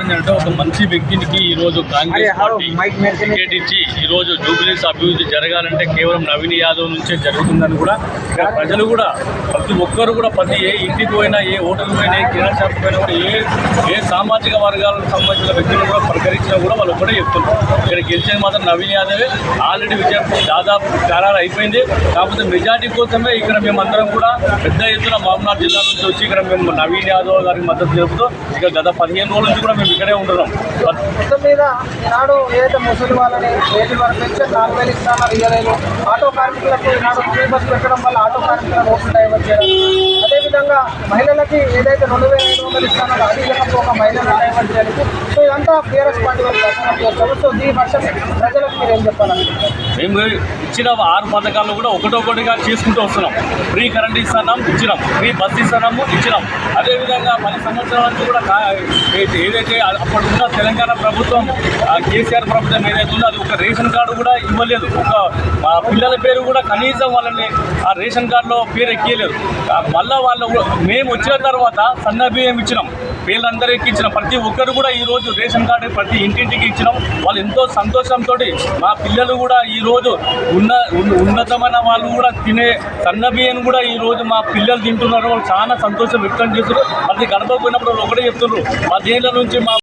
అంటే ఒక మంచి వ్యక్తికి ఈరోజు కాంగ్రెస్ పార్టీ టికెట్ ఇచ్చి ఈరోజు జూబ్లీస్ అభివృద్ధి జరగాలంటే కేవలం నవీన్ యాదవ్ నుంచే జరుగుతుందని కూడా ఇక్కడ ప్రజలు కూడా ప్రతి ఒక్కరు కూడా ఏ ఇంటికి పోయినా ఏ ఓటర్కి పోయినా ఏ కిరాణా షాప్ పోయినా కూడా ఏ సామాజిక వర్గాలకు సంబంధించిన వ్యక్తులు కూడా పరికరించినా కూడా వాళ్ళు కూడా చెప్తున్నారు. ఇక్కడ గెలిచేది మాత్రం నవీన్ యాదవే. ఆల్రెడీ విజయం దాదాపు ఖరారు అయిపోయింది. కాకపోతే మెజార్టీ కోసమే ఇక్కడ మేమందరం కూడా పెద్ద ఎత్తున మహబూబ్నగర్ జిల్లా నుంచి వచ్చి ఇక్కడ మేము నవీన్ యాదవ్ గారికి మద్దతు తెలుపుతూ ఇక గత 15 రోజుల నుంచి కూడా మేము ఇక్కడే ఉంటున్నాం. మొత్తం మీద ఈనాడు ఏదైతే ముసలి వాళ్ళని రేటు వరకు పెంచారు 4,000 ఇస్తున్నారు. ఇవ్వలేదు. ఆటో కార్మికులకు ఈనాడు ఫ్రీ బస్ పెట్టడం వల్ల ఆటో కార్మికులకు ఓట్లు డైవర్ట్ చేయడం, అదేవిధంగా మహిళలకి ఏదైతే 2,500 ఇస్తున్నారో అది ఒక మహిళలను డైవర్ట్ చేయడం. సో ఇదంతా టీఆర్ఎస్ పార్టీ వాళ్ళు దర్శనం చేస్తారు. సో దీని పక్షం ప్రజలకు మీరు ఏం చెప్పాలంటే మేము ఇచ్చిన 6 పథకాలను కూడా ఒకటొకటిగా చేసుకుంటూ వస్తున్నాం. ఫ్రీ కరెంట్ ఇస్తున్నాం, ఇచ్చినాం. ఫ్రీ బస్ ఇస్తున్నాము, ఇచ్చినాం. అదేవిధంగా 10 సంవత్సరాల నుంచి కూడా ఏదైతే అప్పుడున్న తెలంగాణ ప్రభుత్వం కేసీఆర్ ప్రభుత్వం ఏదైతే ఉందో అది ఒక రేషన్ కార్డు కూడా ఇవ్వలేదు. మా పిల్లల పేరు కూడా కనీసం వాళ్ళని ఆ రేషన్ కార్డులో పేరు ఎక్కియలేదు. మళ్ళీ వాళ్ళు మేము వచ్చిన తర్వాత సన్న బియ్యం ఇచ్చినాం, పేర్లందరికీ ఇచ్చినాం. ప్రతి ఒక్కరు కూడా ఈరోజు రేషన్ కార్డు ప్రతి ఇంటింటికి ఇచ్చినాం. వాళ్ళు ఎంతో సంతోషంతో మా పిల్లలు కూడా ఈరోజు ఉన్నతమైన వాళ్ళు కూడా తినే సన్న బియ్యం కూడా ఈరోజు మా పిల్లలు తింటున్నారు. వాళ్ళు చాలా సంతోషం వ్యక్తం చేస్తున్నారు. ప్రతి గడప పోయినప్పుడు ఒకటే చెప్తున్నారు, 10 ఏళ్ళ నుంచి మా